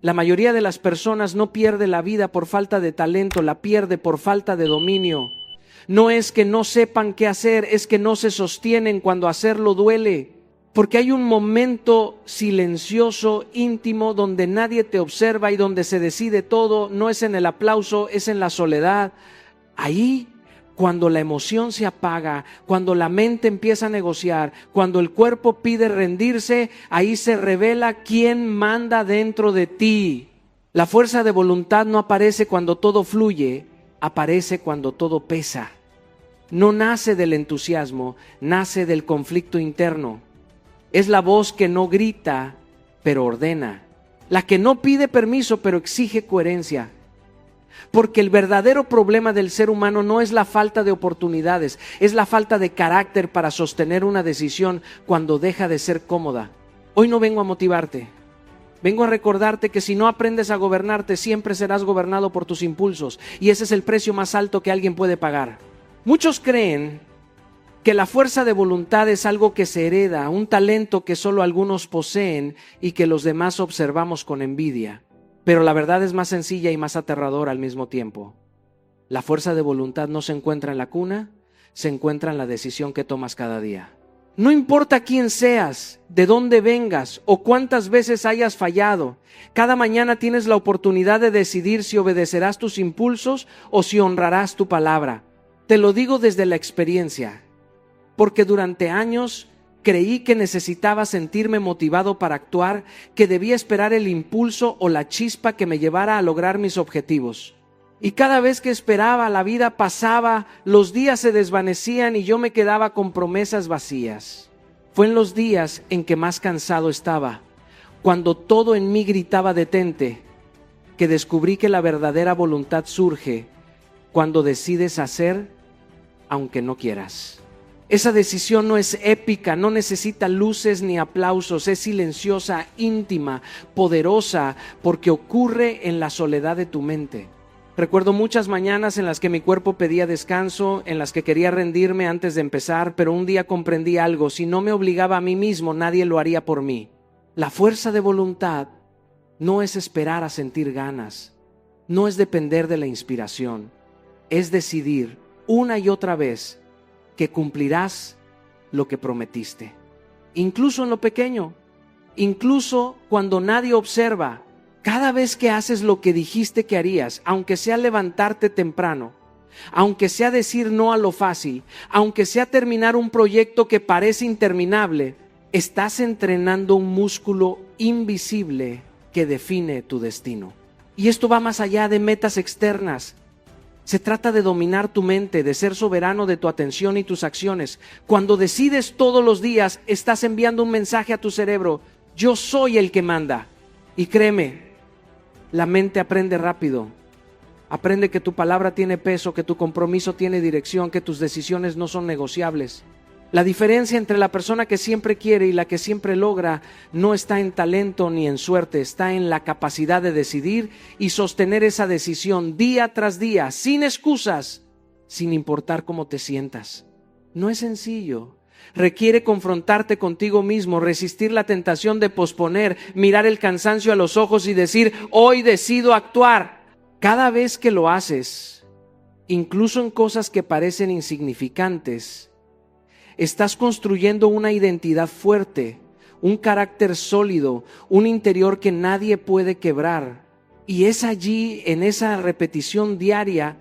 La mayoría de las personas no pierde la vida por falta de talento, la pierde por falta de dominio. No es que no sepan qué hacer, es que no se sostienen cuando hacerlo duele. Porque hay un momento silencioso, íntimo, donde nadie te observa y donde se decide todo. No es en el aplauso, es en la soledad. Ahí, cuando la emoción se apaga, cuando la mente empieza a negociar, cuando el cuerpo pide rendirse, ahí se revela quién manda dentro de ti. La fuerza de voluntad no aparece cuando todo fluye, aparece cuando todo pesa. No nace del entusiasmo, nace del conflicto interno. Es la voz que no grita, pero ordena. La que no pide permiso, pero exige coherencia. Porque el verdadero problema del ser humano no es la falta de oportunidades, es la falta de carácter para sostener una decisión cuando deja de ser cómoda. Hoy no vengo a motivarte. Vengo a recordarte que si no aprendes a gobernarte, siempre serás gobernado por tus impulsos. Y ese es el precio más alto que alguien puede pagar. Muchos creen que la fuerza de voluntad es algo que se hereda, un talento que solo algunos poseen y que los demás observamos con envidia. Pero la verdad es más sencilla y más aterradora al mismo tiempo. La fuerza de voluntad no se encuentra en la cuna, se encuentra en la decisión que tomas cada día. No importa quién seas, de dónde vengas o cuántas veces hayas fallado, cada mañana tienes la oportunidad de decidir si obedecerás tus impulsos o si honrarás tu palabra. Te lo digo desde la experiencia, porque durante años creí que necesitaba sentirme motivado para actuar, que debía esperar el impulso o la chispa que me llevara a lograr mis objetivos. Y cada vez que esperaba, la vida pasaba, los días se desvanecían y yo me quedaba con promesas vacías. Fue en los días en que más cansado estaba, cuando todo en mí gritaba detente, que descubrí que la verdadera voluntad surge cuando decides hacer aunque no quieras. Esa decisión no es épica, no necesita luces ni aplausos, es silenciosa, íntima, poderosa, porque ocurre en la soledad de tu mente. Recuerdo muchas mañanas en las que mi cuerpo pedía descanso, en las que quería rendirme antes de empezar, pero un día comprendí algo: si no me obligaba a mí mismo, nadie lo haría por mí. La fuerza de voluntad no es esperar a sentir ganas, no es depender de la inspiración, es decidir una y otra vez que cumplirás lo que prometiste. Incluso en lo pequeño, incluso cuando nadie observa, cada vez que haces lo que dijiste que harías, aunque sea levantarte temprano, aunque sea decir no a lo fácil, aunque sea terminar un proyecto que parece interminable, estás entrenando un músculo invisible que define tu destino. Y esto va más allá de metas externas. Se trata de dominar tu mente, de ser soberano de tu atención y tus acciones. Cuando decides todos los días, estás enviando un mensaje a tu cerebro: yo soy el que manda. Y créeme, la mente aprende rápido. Aprende que tu palabra tiene peso, que tu compromiso tiene dirección, que tus decisiones no son negociables. La diferencia entre la persona que siempre quiere y la que siempre logra no está en talento ni en suerte, está en la capacidad de decidir y sostener esa decisión día tras día, sin excusas, sin importar cómo te sientas. No es sencillo. Requiere confrontarte contigo mismo, resistir la tentación de posponer, mirar el cansancio a los ojos y decir: hoy decido actuar. Cada vez que lo haces, incluso en cosas que parecen insignificantes, estás construyendo una identidad fuerte, un carácter sólido, un interior que nadie puede quebrar. Y es allí, en esa repetición diaria,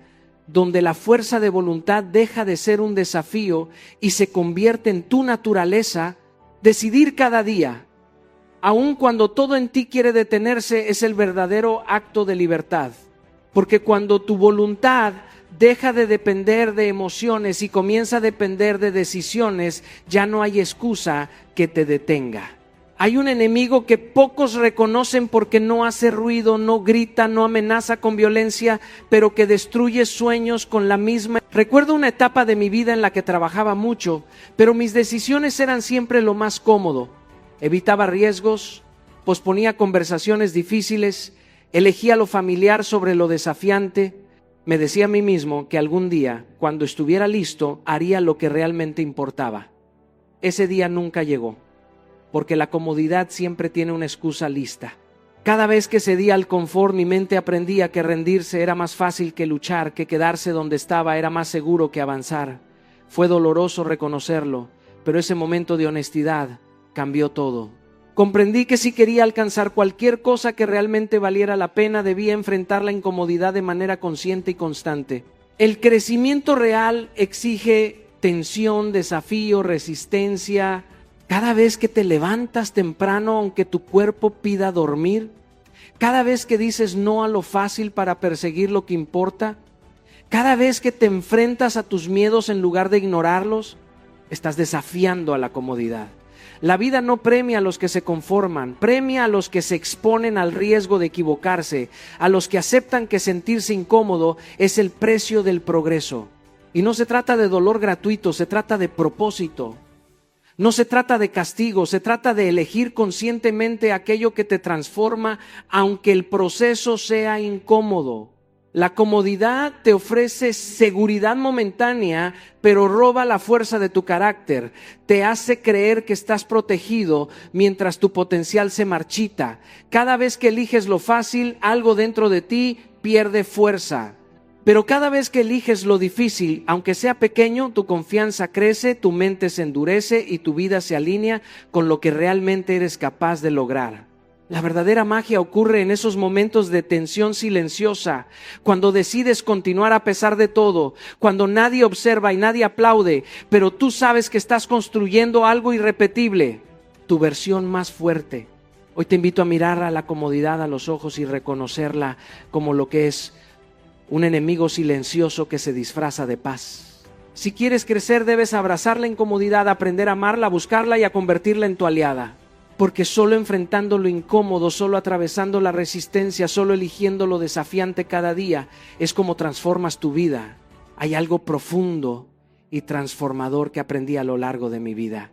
donde la fuerza de voluntad deja de ser un desafío y se convierte en tu naturaleza. Decidir cada día, aun cuando todo en ti quiere detenerse, es el verdadero acto de libertad. Porque cuando tu voluntad deja de depender de emociones y comienza a depender de decisiones, ya no hay excusa que te detenga. Hay un enemigo que pocos reconocen porque no hace ruido, no grita, no amenaza con violencia, pero que destruye sueños con la misma. Recuerdo una etapa de mi vida en la que trabajaba mucho, pero mis decisiones eran siempre lo más cómodo. Evitaba riesgos, posponía conversaciones difíciles, elegía lo familiar sobre lo desafiante. Me decía a mí mismo que algún día, cuando estuviera listo, haría lo que realmente importaba. Ese día nunca llegó, porque la comodidad siempre tiene una excusa lista. Cada vez que cedía al confort, mi mente aprendía que rendirse era más fácil que luchar, que quedarse donde estaba era más seguro que avanzar. Fue doloroso reconocerlo, pero ese momento de honestidad cambió todo. Comprendí que si quería alcanzar cualquier cosa que realmente valiera la pena, debía enfrentar la incomodidad de manera consciente y constante. El crecimiento real exige tensión, desafío, resistencia. Cada vez que te levantas temprano, aunque tu cuerpo pida dormir, cada vez que dices no a lo fácil para perseguir lo que importa, cada vez que te enfrentas a tus miedos en lugar de ignorarlos, estás desafiando a la comodidad. La vida no premia a los que se conforman, premia a los que se exponen al riesgo de equivocarse, a los que aceptan que sentirse incómodo es el precio del progreso. Y no se trata de dolor gratuito, se trata de propósito. No se trata de castigo, se trata de elegir conscientemente aquello que te transforma, aunque el proceso sea incómodo. La comodidad te ofrece seguridad momentánea, pero roba la fuerza de tu carácter. Te hace creer que estás protegido mientras tu potencial se marchita. Cada vez que eliges lo fácil, algo dentro de ti pierde fuerza. Pero cada vez que eliges lo difícil, aunque sea pequeño, tu confianza crece, tu mente se endurece y tu vida se alinea con lo que realmente eres capaz de lograr. La verdadera magia ocurre en esos momentos de tensión silenciosa, cuando decides continuar a pesar de todo, cuando nadie observa y nadie aplaude, pero tú sabes que estás construyendo algo irrepetible, tu versión más fuerte. Hoy te invito a mirar a la comodidad a los ojos y reconocerla como lo que es: un enemigo silencioso que se disfraza de paz. Si quieres crecer, debes abrazar la incomodidad, aprender a amarla, buscarla y a convertirla en tu aliada. Porque solo enfrentando lo incómodo, solo atravesando la resistencia, solo eligiendo lo desafiante cada día, es como transformas tu vida. Hay algo profundo y transformador que aprendí a lo largo de mi vida.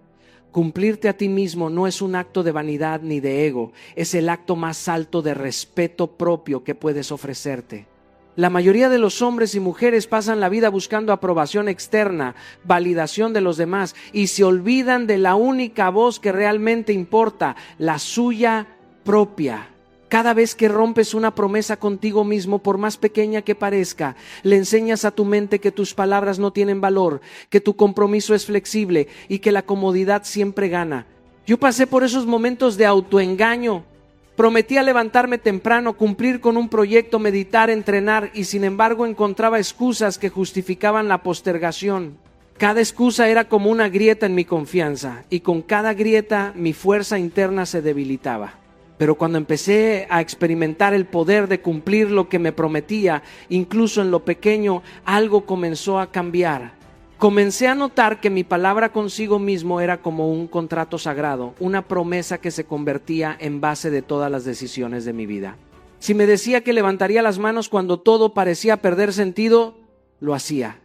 Cumplirte a ti mismo no es un acto de vanidad ni de ego, es el acto más alto de respeto propio que puedes ofrecerte. La mayoría de los hombres y mujeres pasan la vida buscando aprobación externa, validación de los demás, y se olvidan de la única voz que realmente importa, la suya propia. Cada vez que rompes una promesa contigo mismo, por más pequeña que parezca, le enseñas a tu mente que tus palabras no tienen valor, que tu compromiso es flexible y que la comodidad siempre gana. Yo pasé por esos momentos de autoengaño. Prometía levantarme temprano, cumplir con un proyecto, meditar, entrenar, y sin embargo encontraba excusas que justificaban la postergación. Cada excusa era como una grieta en mi confianza, y con cada grieta mi fuerza interna se debilitaba. Pero cuando empecé a experimentar el poder de cumplir lo que me prometía, incluso en lo pequeño, algo comenzó a cambiar. Comencé a notar que mi palabra consigo mismo era como un contrato sagrado, una promesa que se convertía en base de todas las decisiones de mi vida. Si me decía que levantaría las manos cuando todo parecía perder sentido, lo hacía.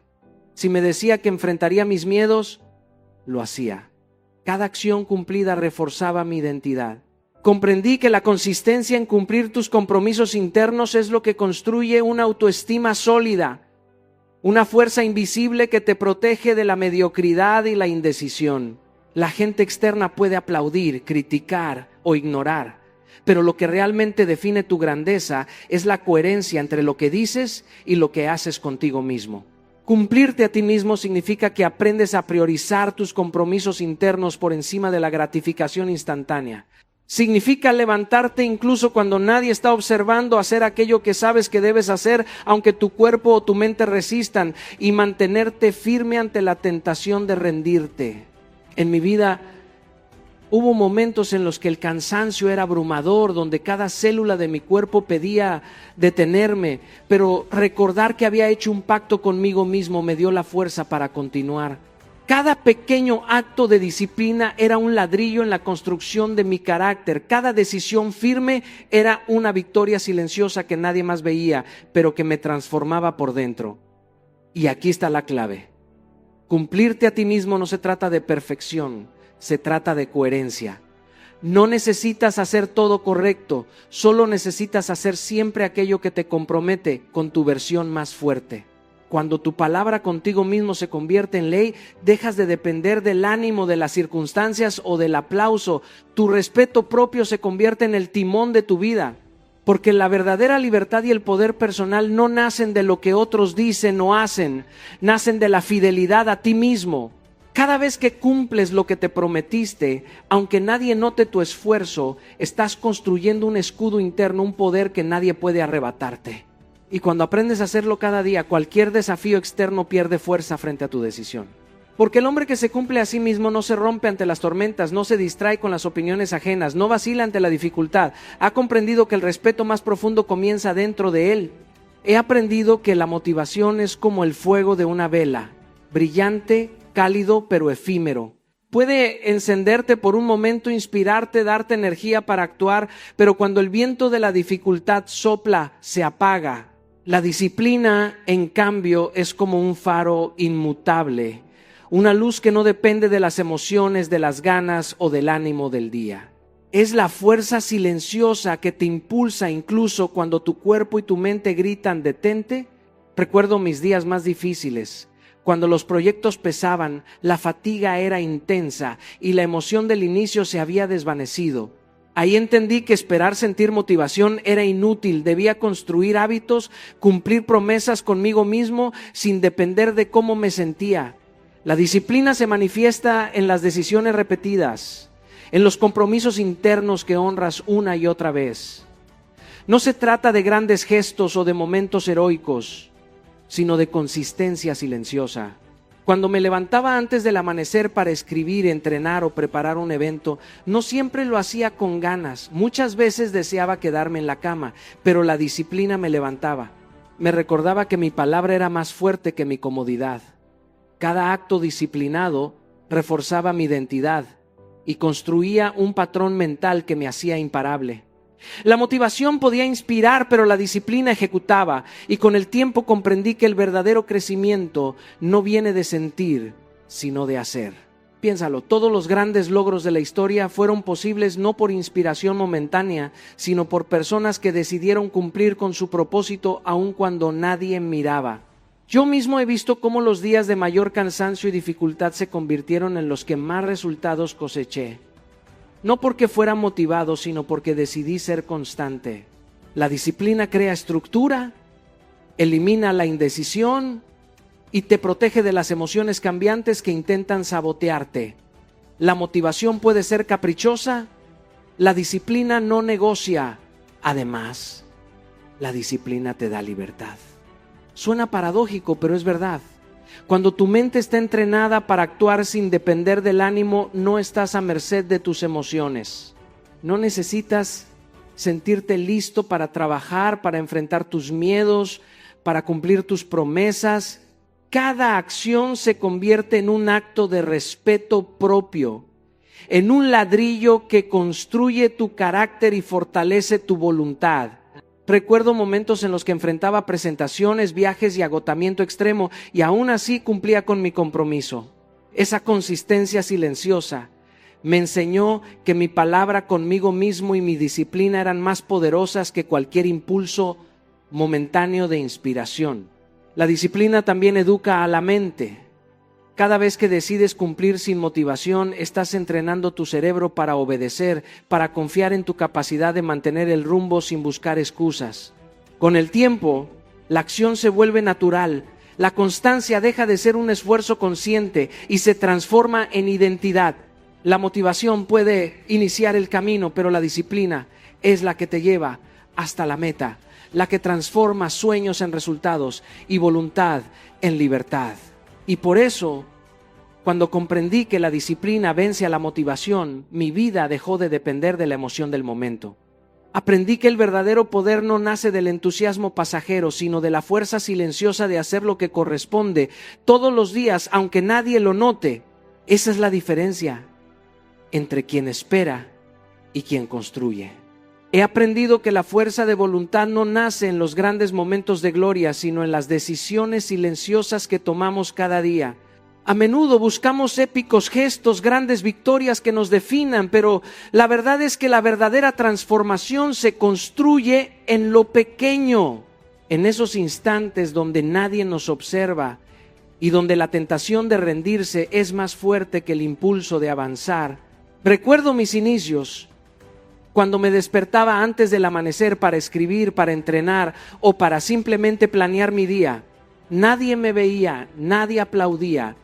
Si me decía que enfrentaría mis miedos, lo hacía. Cada acción cumplida reforzaba mi identidad. Comprendí que la consistencia en cumplir tus compromisos internos es lo que construye una autoestima sólida. Una fuerza invisible que te protege de la mediocridad y la indecisión. La gente externa puede aplaudir, criticar o ignorar, pero lo que realmente define tu grandeza es la coherencia entre lo que dices y lo que haces contigo mismo. Cumplirte a ti mismo significa que aprendes a priorizar tus compromisos internos por encima de la gratificación instantánea. Significa levantarte incluso cuando nadie está observando, hacer aquello que sabes que debes hacer, aunque tu cuerpo o tu mente resistan, y mantenerte firme ante la tentación de rendirte. En mi vida hubo momentos en los que el cansancio era abrumador, donde cada célula de mi cuerpo pedía detenerme, pero recordar que había hecho un pacto conmigo mismo me dio la fuerza para continuar. Cada pequeño acto de disciplina era un ladrillo en la construcción de mi carácter. Cada decisión firme era una victoria silenciosa que nadie más veía, pero que me transformaba por dentro. Y aquí está la clave. Cumplirte a ti mismo no se trata de perfección, se trata de coherencia. No necesitas hacer todo correcto, solo necesitas hacer siempre aquello que te compromete con tu versión más fuerte. Cuando tu palabra contigo mismo se convierte en ley, dejas de depender del ánimo, de las circunstancias o del aplauso. Tu respeto propio se convierte en el timón de tu vida. Porque la verdadera libertad y el poder personal no nacen de lo que otros dicen o hacen, nacen de la fidelidad a ti mismo. Cada vez que cumples lo que te prometiste, aunque nadie note tu esfuerzo, estás construyendo un escudo interno, un poder que nadie puede arrebatarte. Y cuando aprendes a hacerlo cada día, cualquier desafío externo pierde fuerza frente a tu decisión. Porque el hombre que se cumple a sí mismo no se rompe ante las tormentas, no se distrae con las opiniones ajenas, no vacila ante la dificultad. Ha comprendido que el respeto más profundo comienza dentro de él. He aprendido que la motivación es como el fuego de una vela, brillante, cálido pero efímero. Puede encenderte por un momento, inspirarte, darte energía para actuar, pero cuando el viento de la dificultad sopla, se apaga. La disciplina, en cambio, es como un faro inmutable, una luz que no depende de las emociones, de las ganas o del ánimo del día. Es la fuerza silenciosa que te impulsa incluso cuando tu cuerpo y tu mente gritan detente. Recuerdo mis días más difíciles. Cuando los proyectos pesaban, la fatiga era intensa y la emoción del inicio se había desvanecido. Ahí entendí que esperar sentir motivación era inútil, debía construir hábitos, cumplir promesas conmigo mismo sin depender de cómo me sentía. La disciplina se manifiesta en las decisiones repetidas, en los compromisos internos que honras una y otra vez. No se trata de grandes gestos o de momentos heroicos, sino de consistencia silenciosa. Cuando me levantaba antes del amanecer para escribir, entrenar o preparar un evento, no siempre lo hacía con ganas. Muchas veces deseaba quedarme en la cama, pero la disciplina me levantaba. Me recordaba que mi palabra era más fuerte que mi comodidad. Cada acto disciplinado reforzaba mi identidad y construía un patrón mental que me hacía imparable. La motivación podía inspirar, pero la disciplina ejecutaba, y con el tiempo comprendí que el verdadero crecimiento no viene de sentir, sino de hacer. Piénsalo, todos los grandes logros de la historia fueron posibles no por inspiración momentánea, sino por personas que decidieron cumplir con su propósito aun cuando nadie miraba. Yo mismo he visto cómo los días de mayor cansancio y dificultad se convirtieron en los que más resultados coseché. No porque fuera motivado, sino porque decidí ser constante. La disciplina crea estructura, elimina la indecisión y te protege de las emociones cambiantes que intentan sabotearte. La motivación puede ser caprichosa, la disciplina no negocia. Además, la disciplina te da libertad. Suena paradójico, pero es verdad. Cuando tu mente está entrenada para actuar sin depender del ánimo, no estás a merced de tus emociones. No necesitas sentirte listo para trabajar, para enfrentar tus miedos, para cumplir tus promesas. Cada acción se convierte en un acto de respeto propio, en un ladrillo que construye tu carácter y fortalece tu voluntad. Recuerdo momentos en los que enfrentaba presentaciones, viajes y agotamiento extremo, y aún así cumplía con mi compromiso. Esa consistencia silenciosa me enseñó que mi palabra conmigo mismo y mi disciplina eran más poderosas que cualquier impulso momentáneo de inspiración. La disciplina también educa a la mente. Cada vez que decides cumplir sin motivación, estás entrenando tu cerebro para obedecer, para confiar en tu capacidad de mantener el rumbo sin buscar excusas. Con el tiempo, la acción se vuelve natural. La constancia deja de ser un esfuerzo consciente y se transforma en identidad. La motivación puede iniciar el camino, pero la disciplina es la que te lleva hasta la meta, la que transforma sueños en resultados y voluntad en libertad. Y por eso, cuando comprendí que la disciplina vence a la motivación, mi vida dejó de depender de la emoción del momento. Aprendí que el verdadero poder no nace del entusiasmo pasajero, sino de la fuerza silenciosa de hacer lo que corresponde todos los días, aunque nadie lo note. Esa es la diferencia entre quien espera y quien construye. He aprendido que la fuerza de voluntad no nace en los grandes momentos de gloria, sino en las decisiones silenciosas que tomamos cada día. A menudo buscamos épicos gestos, grandes victorias que nos definan, pero la verdad es que la verdadera transformación se construye en lo pequeño, en esos instantes donde nadie nos observa y donde la tentación de rendirse es más fuerte que el impulso de avanzar. Recuerdo mis inicios, Cuando me despertaba antes del amanecer para escribir, para entrenar o para simplemente planear mi día, nadie me veía, nadie aplaudía.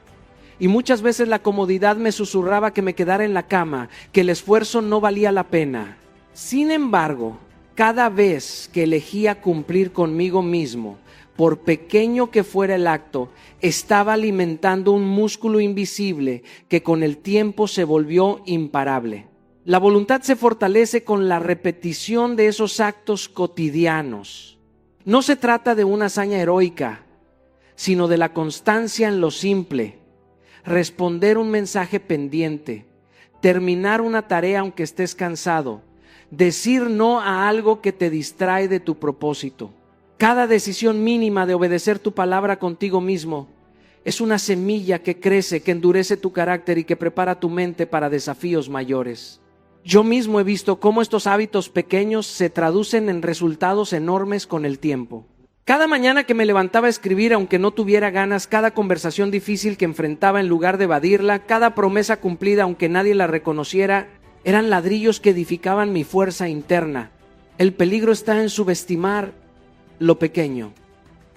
Y muchas veces la comodidad me susurraba que me quedara en la cama, que el esfuerzo no valía la pena. Sin embargo, cada vez que elegía cumplir conmigo mismo, por pequeño que fuera el acto, estaba alimentando un músculo invisible que con el tiempo se volvió imparable. La voluntad se fortalece con la repetición de esos actos cotidianos. No se trata de una hazaña heroica, sino de la constancia en lo simple. Responder un mensaje pendiente, terminar una tarea aunque estés cansado, decir no a algo que te distrae de tu propósito. Cada decisión mínima de obedecer tu palabra contigo mismo es una semilla que crece, que endurece tu carácter y que prepara tu mente para desafíos mayores. Yo mismo he visto cómo estos hábitos pequeños se traducen en resultados enormes con el tiempo. Cada mañana que me levantaba a escribir, aunque no tuviera ganas, cada conversación difícil que enfrentaba en lugar de evadirla, cada promesa cumplida aunque nadie la reconociera, eran ladrillos que edificaban mi fuerza interna. El peligro está en subestimar lo pequeño.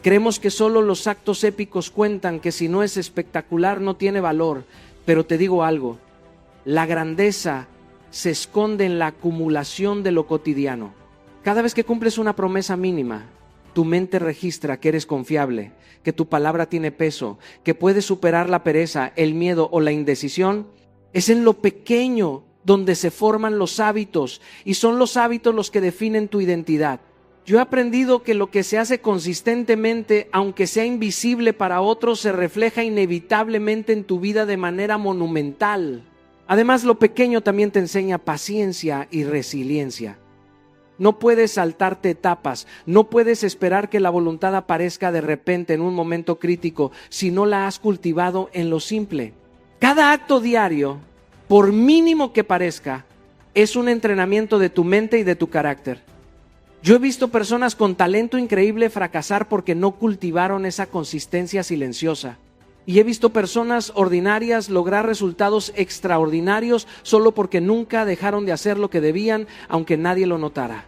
Creemos que solo los actos épicos cuentan, que si no es espectacular no tiene valor. Pero te digo algo, la grandeza se esconde en la acumulación de lo cotidiano. Cada vez que cumples una promesa mínima, tu mente registra que eres confiable, que tu palabra tiene peso, que puedes superar la pereza, el miedo o la indecisión. Es en lo pequeño donde se forman los hábitos, y son los hábitos los que definen tu identidad. Yo he aprendido que lo que se hace consistentemente, aunque sea invisible para otros, se refleja inevitablemente en tu vida de manera monumental. Además, lo pequeño también te enseña paciencia y resiliencia. No puedes saltarte etapas, no puedes esperar que la voluntad aparezca de repente en un momento crítico si no la has cultivado en lo simple. Cada acto diario, por mínimo que parezca, es un entrenamiento de tu mente y de tu carácter. Yo he visto personas con talento increíble fracasar porque no cultivaron esa consistencia silenciosa. Y he visto personas ordinarias lograr resultados extraordinarios solo porque nunca dejaron de hacer lo que debían, aunque nadie lo notara.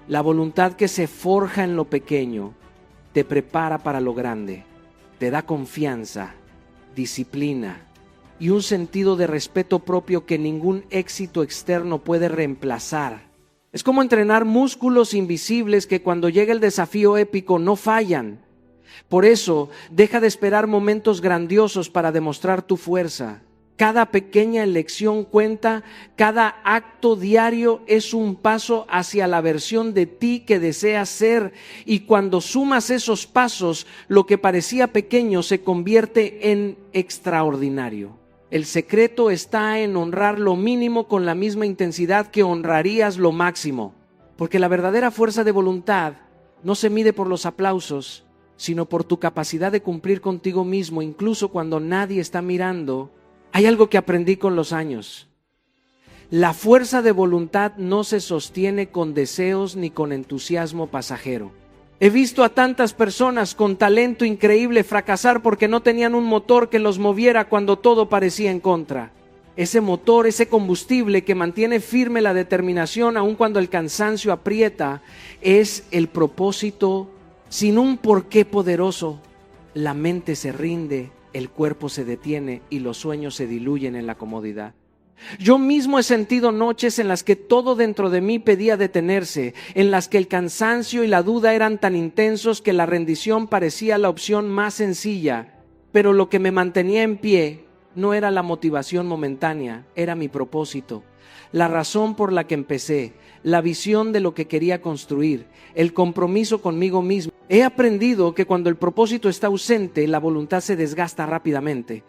La voluntad que se forja en lo pequeño te prepara para lo grande, te da confianza, disciplina y un sentido de respeto propio que ningún éxito externo puede reemplazar. Es como entrenar músculos invisibles que cuando llega el desafío épico no fallan. Por eso, deja de esperar momentos grandiosos para demostrar tu fuerza. Cada pequeña elección cuenta, cada acto diario es un paso hacia la versión de ti que deseas ser. Y cuando sumas esos pasos, lo que parecía pequeño se convierte en extraordinario. El secreto está en honrar lo mínimo con la misma intensidad que honrarías lo máximo. Porque la verdadera fuerza de voluntad no se mide por los aplausos, sino por tu capacidad de cumplir contigo mismo, incluso cuando nadie está mirando. Hay algo que aprendí con los años. La fuerza de voluntad no se sostiene con deseos ni con entusiasmo pasajero. He visto a tantas personas con talento increíble fracasar porque no tenían un motor que los moviera cuando todo parecía en contra. Ese motor, ese combustible que mantiene firme la determinación aun cuando el cansancio aprieta, es el propósito. Sin un porqué poderoso, la mente se rinde, el cuerpo se detiene y los sueños se diluyen en la comodidad. Yo mismo he sentido noches en las que todo dentro de mí pedía detenerse, en las que el cansancio y la duda eran tan intensos que la rendición parecía la opción más sencilla, pero lo que me mantenía en pie no era la motivación momentánea, era mi propósito, la razón por la que empecé, la visión de lo que quería construir, el compromiso conmigo mismo. He aprendido que cuando el propósito está ausente, la voluntad se desgasta rápidamente.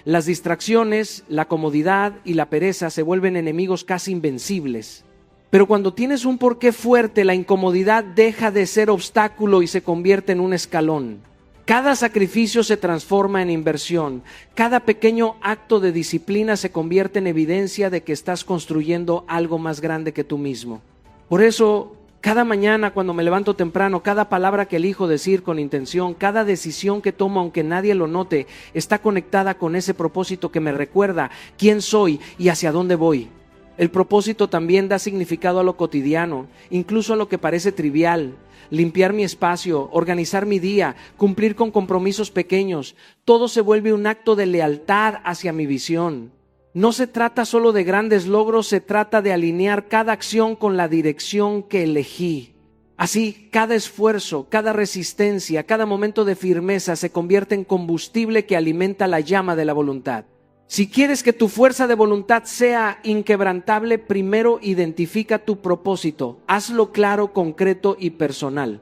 Las distracciones, la comodidad y la pereza se vuelven enemigos casi invencibles. Pero cuando tienes un porqué fuerte, la incomodidad deja de ser obstáculo y se convierte en un escalón. Cada sacrificio se transforma en inversión. Cada pequeño acto de disciplina se convierte en evidencia de que estás construyendo algo más grande que tú mismo. Por eso, cada mañana cuando me levanto temprano, cada palabra que elijo decir con intención, cada decisión que tomo aunque nadie lo note, está conectada con ese propósito que me recuerda quién soy y hacia dónde voy. El propósito también da significado a lo cotidiano, incluso a lo que parece trivial. Limpiar mi espacio, organizar mi día, cumplir con compromisos pequeños. Todo se vuelve un acto de lealtad hacia mi visión. No se trata solo de grandes logros, se trata de alinear cada acción con la dirección que elegí. Así, cada esfuerzo, cada resistencia, cada momento de firmeza se convierte en combustible que alimenta la llama de la voluntad. Si quieres que tu fuerza de voluntad sea inquebrantable, primero identifica tu propósito. Hazlo claro, concreto y personal.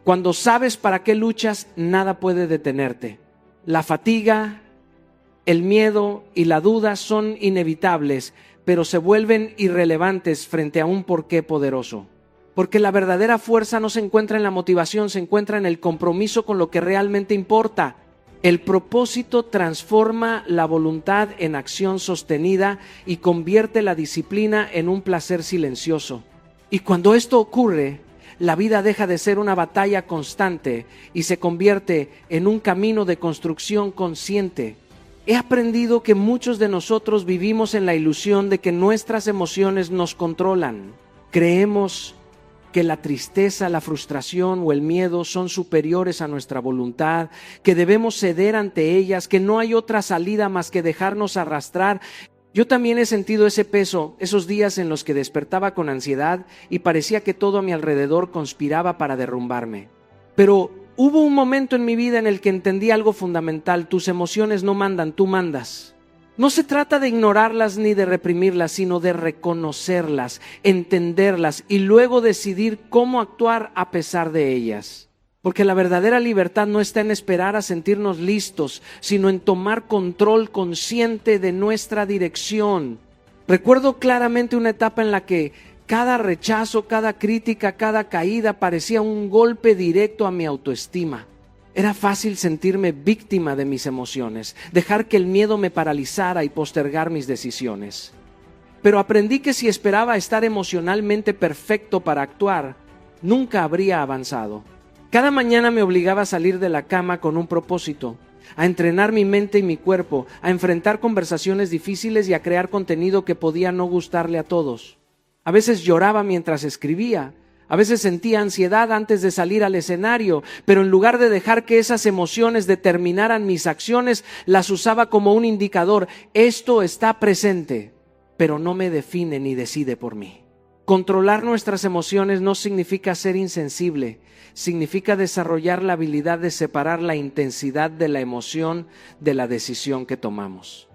Cuando sabes para qué luchas, nada puede detenerte. La fatiga, el miedo y la duda son inevitables, pero se vuelven irrelevantes frente a un porqué poderoso. Porque la verdadera fuerza no se encuentra en la motivación, se encuentra en el compromiso con lo que realmente importa. El propósito transforma la voluntad en acción sostenida y convierte la disciplina en un placer silencioso. Y cuando esto ocurre, la vida deja de ser una batalla constante y se convierte en un camino de construcción consciente. He aprendido que muchos de nosotros vivimos en la ilusión de que nuestras emociones nos controlan. Creemos que la tristeza, la frustración o el miedo son superiores a nuestra voluntad, que debemos ceder ante ellas, que no hay otra salida más que dejarnos arrastrar. Yo también he sentido ese peso, esos días en los que despertaba con ansiedad y parecía que todo a mi alrededor conspiraba para derrumbarme. Pero hubo un momento en mi vida en el que entendí algo fundamental: tus emociones no mandan, tú mandas. No se trata de ignorarlas ni de reprimirlas, sino de reconocerlas, entenderlas y luego decidir cómo actuar a pesar de ellas. Porque la verdadera libertad no está en esperar a sentirnos listos, sino en tomar control consciente de nuestra dirección. Recuerdo claramente una etapa en la que cada rechazo, cada crítica, cada caída parecía un golpe directo a mi autoestima. Era fácil sentirme víctima de mis emociones, dejar que el miedo me paralizara y postergar mis decisiones. Pero aprendí que si esperaba estar emocionalmente perfecto para actuar, nunca habría avanzado. Cada mañana me obligaba a salir de la cama con un propósito, a entrenar mi mente y mi cuerpo, a enfrentar conversaciones difíciles y a crear contenido que podía no gustarle a todos. A veces lloraba mientras escribía. A veces sentía ansiedad antes de salir al escenario, pero en lugar de dejar que esas emociones determinaran mis acciones, las usaba como un indicador. Esto está presente, pero no me define ni decide por mí. Controlar nuestras emociones no significa ser insensible, significa desarrollar la habilidad de separar la intensidad de la emoción de la decisión que tomamos.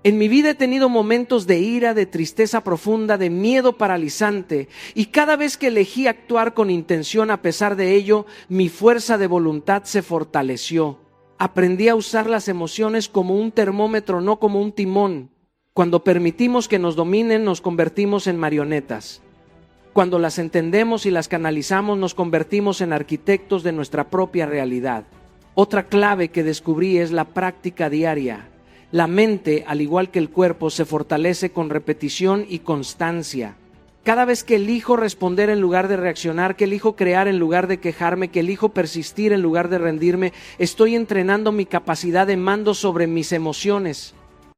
En mi vida he tenido momentos de ira, de tristeza profunda, de miedo paralizante, y cada vez que elegí actuar con intención a pesar de ello, mi fuerza de voluntad se fortaleció. Aprendí a usar las emociones como un termómetro, no como un timón. Cuando permitimos que nos dominen, nos convertimos en marionetas. Cuando las entendemos y las canalizamos, nos convertimos en arquitectos de nuestra propia realidad. Otra clave que descubrí es la práctica diaria. La mente, al igual que el cuerpo, se fortalece con repetición y constancia. Cada vez que elijo responder en lugar de reaccionar, que elijo crear en lugar de quejarme, que elijo persistir en lugar de rendirme, estoy entrenando mi capacidad de mando sobre mis emociones.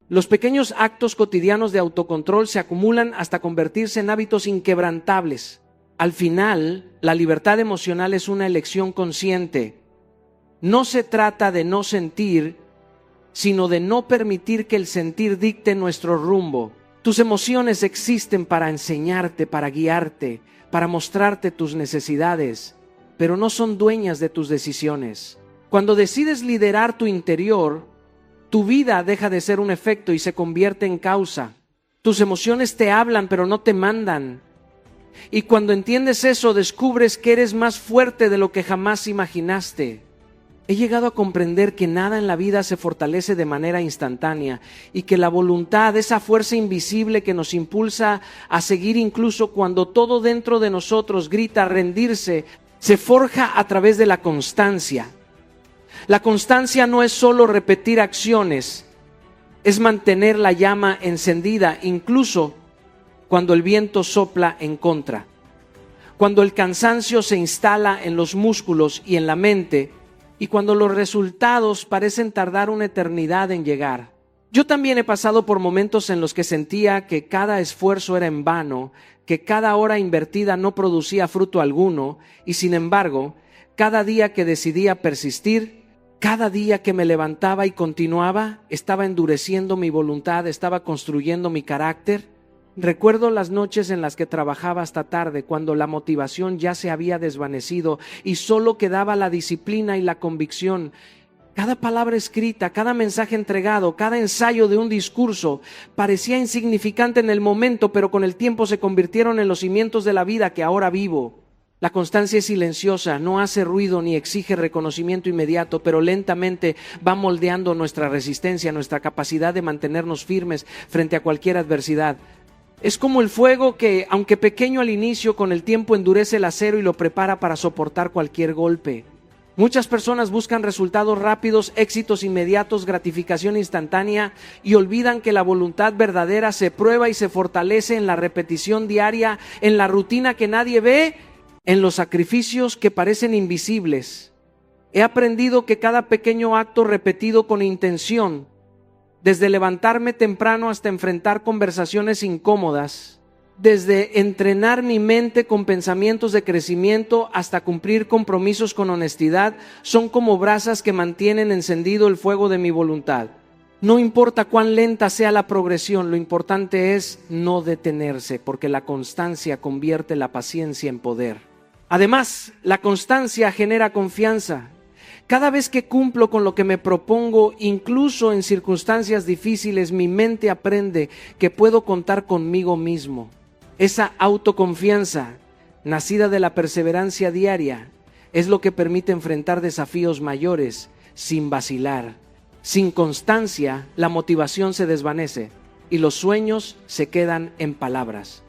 Los pequeños actos cotidianos de autocontrol se acumulan hasta convertirse en hábitos inquebrantables. Al final, la libertad emocional es una elección consciente. No se trata de no sentir, sino de no permitir que el sentir dicte nuestro rumbo. Tus emociones existen para enseñarte, para guiarte, para mostrarte tus necesidades, pero no son dueñas de tus decisiones. Cuando decides liderar tu interior, tu vida deja de ser un efecto y se convierte en causa. Tus emociones te hablan, pero no te mandan. Y cuando entiendes eso, descubres que eres más fuerte de lo que jamás imaginaste. He llegado a comprender que nada en la vida se fortalece de manera instantánea y que la voluntad, esa fuerza invisible que nos impulsa a seguir incluso cuando todo dentro de nosotros grita rendirse, se forja a través de la constancia. La constancia no es solo repetir acciones, es mantener la llama encendida incluso cuando el viento sopla en contra. Cuando el cansancio se instala en los músculos y en la mente, y cuando los resultados parecen tardar una eternidad en llegar. Yo también he pasado por momentos en los que sentía que cada esfuerzo era en vano, que cada hora invertida no producía fruto alguno, y sin embargo, cada día que decidía persistir, cada día que me levantaba y continuaba, estaba endureciendo mi voluntad, estaba construyendo mi carácter. Recuerdo las noches en las que trabajaba hasta tarde, cuando la motivación ya se había desvanecido y solo quedaba la disciplina y la convicción. Cada palabra escrita, cada mensaje entregado, cada ensayo de un discurso parecía insignificante en el momento, pero con el tiempo se convirtieron en los cimientos de la vida que ahora vivo. La constancia es silenciosa, no hace ruido ni exige reconocimiento inmediato, pero lentamente va moldeando nuestra resistencia, nuestra capacidad de mantenernos firmes frente a cualquier adversidad. Es como el fuego que, aunque pequeño al inicio, con el tiempo endurece el acero y lo prepara para soportar cualquier golpe. Muchas personas buscan resultados rápidos, éxitos inmediatos, gratificación instantánea y olvidan que la voluntad verdadera se prueba y se fortalece en la repetición diaria, en la rutina que nadie ve, en los sacrificios que parecen invisibles. He aprendido que cada pequeño acto repetido con intención, desde levantarme temprano hasta enfrentar conversaciones incómodas, desde entrenar mi mente con pensamientos de crecimiento hasta cumplir compromisos con honestidad, son como brasas que mantienen encendido el fuego de mi voluntad. No importa cuán lenta sea la progresión, lo importante es no detenerse, porque la constancia convierte la paciencia en poder. Además, la constancia genera confianza. Cada vez que cumplo con lo que me propongo, incluso en circunstancias difíciles, mi mente aprende que puedo contar conmigo mismo. Esa autoconfianza, nacida de la perseverancia diaria, es lo que permite enfrentar desafíos mayores sin vacilar. Sin constancia, la motivación se desvanece y los sueños se quedan en palabras.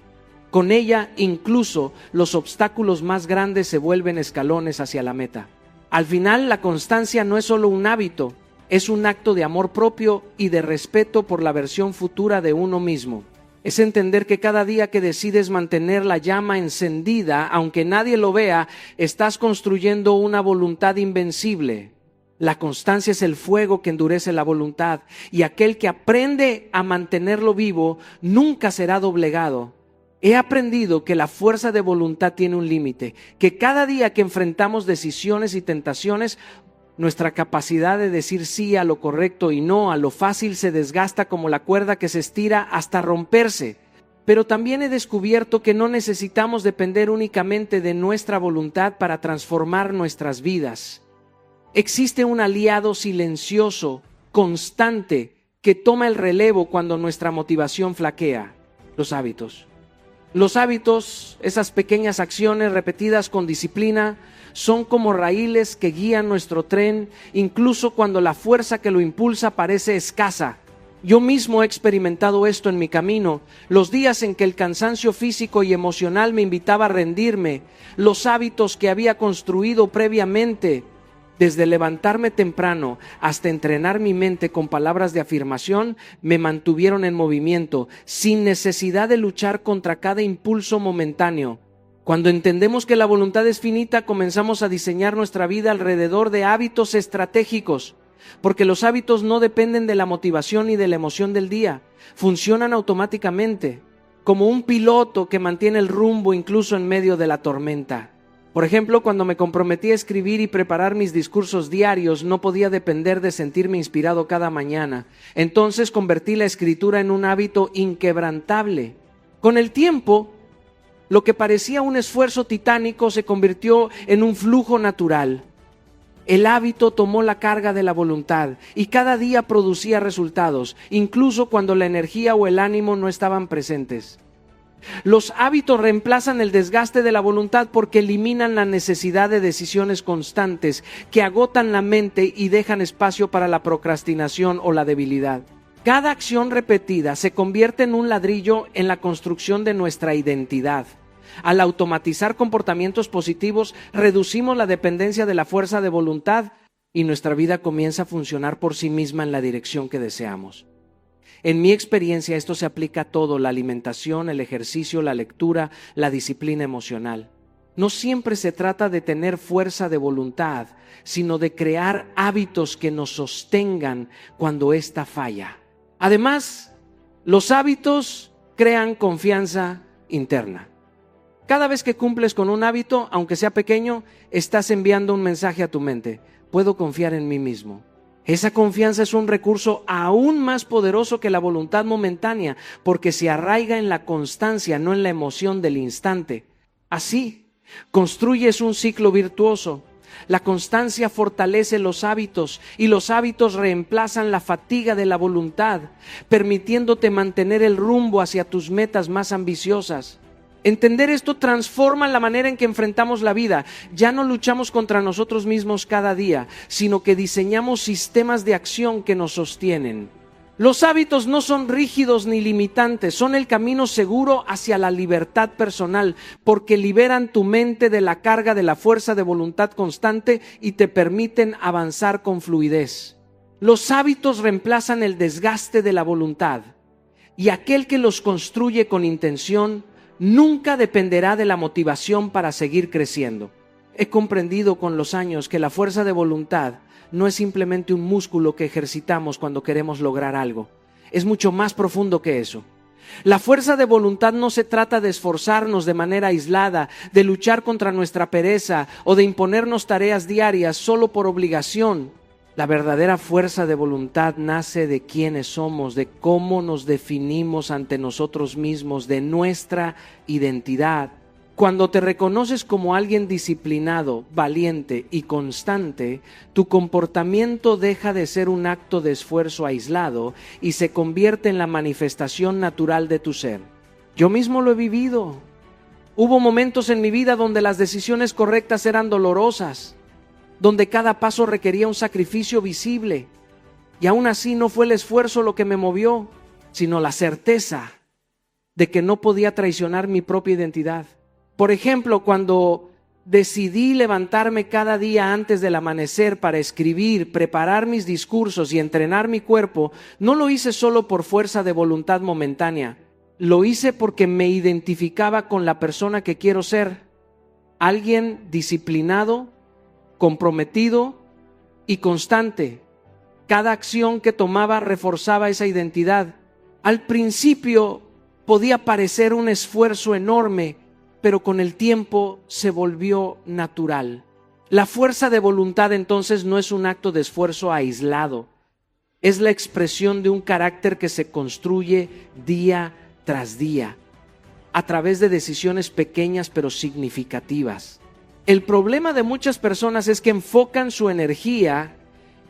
Con ella, incluso los obstáculos más grandes se vuelven escalones hacia la meta. Al final, la constancia no es solo un hábito, es un acto de amor propio y de respeto por la versión futura de uno mismo. Es entender que cada día que decides mantener la llama encendida, aunque nadie lo vea, estás construyendo una voluntad invencible. La constancia es el fuego que endurece la voluntad, y aquel que aprende a mantenerlo vivo nunca será doblegado. He aprendido que la fuerza de voluntad tiene un límite, que cada día que enfrentamos decisiones y tentaciones, nuestra capacidad de decir sí a lo correcto y no a lo fácil se desgasta como la cuerda que se estira hasta romperse. Pero también he descubierto que no necesitamos depender únicamente de nuestra voluntad para transformar nuestras vidas. Existe un aliado silencioso, constante, que toma el relevo cuando nuestra motivación flaquea: los hábitos. Los hábitos, esas pequeñas acciones repetidas con disciplina, son como raíles que guían nuestro tren, incluso cuando la fuerza que lo impulsa parece escasa. Yo mismo he experimentado esto en mi camino, los días en que el cansancio físico y emocional me invitaba a rendirme, los hábitos que había construido previamente, desde levantarme temprano hasta entrenar mi mente con palabras de afirmación, me mantuvieron en movimiento, sin necesidad de luchar contra cada impulso momentáneo. Cuando entendemos que la voluntad es finita, comenzamos a diseñar nuestra vida alrededor de hábitos estratégicos, porque los hábitos no dependen de la motivación ni de la emoción del día, funcionan automáticamente, como un piloto que mantiene el rumbo incluso en medio de la tormenta. Por ejemplo, cuando me comprometí a escribir y preparar mis discursos diarios, no podía depender de sentirme inspirado cada mañana. Entonces convertí la escritura en un hábito inquebrantable. Con el tiempo, lo que parecía un esfuerzo titánico se convirtió en un flujo natural. El hábito tomó la carga de la voluntad y cada día producía resultados, incluso cuando la energía o el ánimo no estaban presentes. Los hábitos reemplazan el desgaste de la voluntad porque eliminan la necesidad de decisiones constantes que agotan la mente y dejan espacio para la procrastinación o la debilidad. Cada acción repetida se convierte en un ladrillo en la construcción de nuestra identidad. Al automatizar comportamientos positivos, reducimos la dependencia de la fuerza de voluntad y nuestra vida comienza a funcionar por sí misma en la dirección que deseamos. En mi experiencia esto se aplica a todo: la alimentación, el ejercicio, la lectura, la disciplina emocional. No siempre se trata de tener fuerza de voluntad, sino de crear hábitos que nos sostengan cuando ésta falla. Además, los hábitos crean confianza interna. Cada vez que cumples con un hábito, aunque sea pequeño, estás enviando un mensaje a tu mente. Puedo confiar en mí mismo. Esa confianza es un recurso aún más poderoso que la voluntad momentánea, porque se arraiga en la constancia, no en la emoción del instante. Así, construyes un ciclo virtuoso. La constancia fortalece los hábitos y los hábitos reemplazan la fatiga de la voluntad, permitiéndote mantener el rumbo hacia tus metas más ambiciosas. Entender esto transforma la manera en que enfrentamos la vida. Ya no luchamos contra nosotros mismos cada día, sino que diseñamos sistemas de acción que nos sostienen. Los hábitos no son rígidos ni limitantes, son el camino seguro hacia la libertad personal, porque liberan tu mente de la carga de la fuerza de voluntad constante y te permiten avanzar con fluidez. Los hábitos reemplazan el desgaste de la voluntad, y aquel que los construye con intención nunca dependerá de la motivación para seguir creciendo. He comprendido con los años que la fuerza de voluntad no es simplemente un músculo que ejercitamos cuando queremos lograr algo. Es mucho más profundo que eso. La fuerza de voluntad no se trata de esforzarnos de manera aislada, de luchar contra nuestra pereza o de imponernos tareas diarias solo por obligación. La verdadera fuerza de voluntad nace de quiénes somos, de cómo nos definimos ante nosotros mismos, de nuestra identidad. Cuando te reconoces como alguien disciplinado, valiente y constante, tu comportamiento deja de ser un acto de esfuerzo aislado y se convierte en la manifestación natural de tu ser. Yo mismo lo he vivido. Hubo momentos en mi vida donde las decisiones correctas eran dolorosas, donde cada paso requería un sacrificio visible, y aún así no fue el esfuerzo lo que me movió, sino la certeza de que no podía traicionar mi propia identidad. Por ejemplo, cuando decidí levantarme cada día antes del amanecer para escribir, preparar mis discursos y entrenar mi cuerpo, no lo hice solo por fuerza de voluntad momentánea. Lo hice porque me identificaba con la persona que quiero ser. Alguien disciplinado, comprometido y constante. Cada acción que tomaba reforzaba esa identidad. Al principio podía parecer un esfuerzo enorme, pero con el tiempo se volvió natural. La fuerza de voluntad entonces no es un acto de esfuerzo aislado, es la expresión de un carácter que se construye día tras día, a través de decisiones pequeñas pero significativas. El problema de muchas personas es que enfocan su energía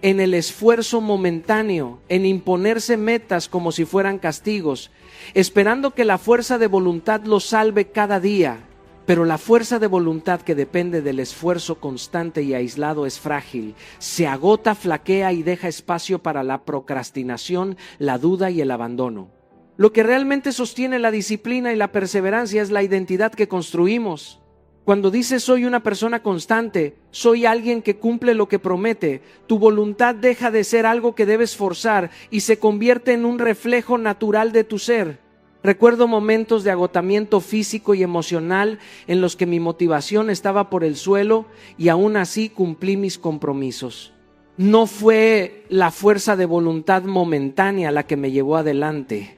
en el esfuerzo momentáneo, en imponerse metas como si fueran castigos, esperando que la fuerza de voluntad los salve cada día. Pero la fuerza de voluntad que depende del esfuerzo constante y aislado es frágil, se agota, flaquea y deja espacio para la procrastinación, la duda y el abandono. Lo que realmente sostiene la disciplina y la perseverancia es la identidad que construimos. Cuando dices soy una persona constante, soy alguien que cumple lo que promete, tu voluntad deja de ser algo que debes forzar y se convierte en un reflejo natural de tu ser. Recuerdo momentos de agotamiento físico y emocional en los que mi motivación estaba por el suelo y aún así cumplí mis compromisos. No fue la fuerza de voluntad momentánea la que me llevó adelante,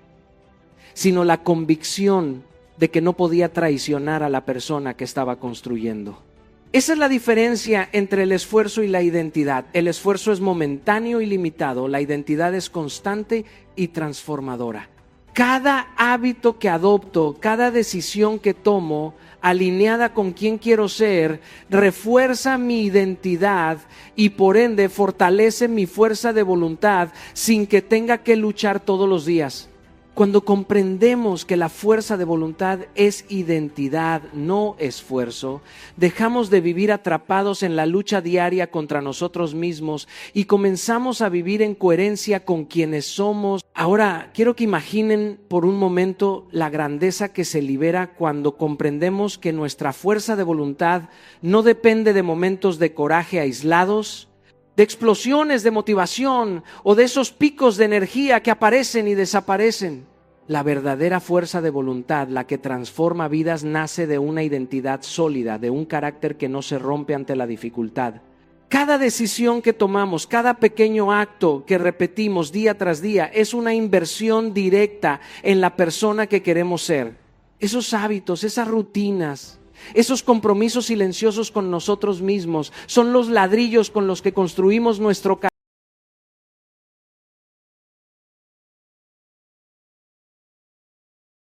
sino la convicción de que no podía traicionar a la persona que estaba construyendo. Esa es la diferencia entre el esfuerzo y la identidad. El esfuerzo es momentáneo y limitado, la identidad es constante y transformadora. Cada hábito que adopto, cada decisión que tomo, alineada con quién quiero ser, refuerza mi identidad y por ende fortalece mi fuerza de voluntad sin que tenga que luchar todos los días. Cuando comprendemos que la fuerza de voluntad es identidad, no esfuerzo, dejamos de vivir atrapados en la lucha diaria contra nosotros mismos y comenzamos a vivir en coherencia con quienes somos. Ahora, quiero que imaginen por un momento la grandeza que se libera cuando comprendemos que nuestra fuerza de voluntad no depende de momentos de coraje aislados, de explosiones de motivación o de esos picos de energía que aparecen y desaparecen. La verdadera fuerza de voluntad, la que transforma vidas, nace de una identidad sólida, de un carácter que no se rompe ante la dificultad. Cada decisión que tomamos, cada pequeño acto que repetimos día tras día es una inversión directa en la persona que queremos ser. Esos hábitos, esas rutinas, esos compromisos silenciosos con nosotros mismos son los ladrillos con los que construimos nuestro carácter.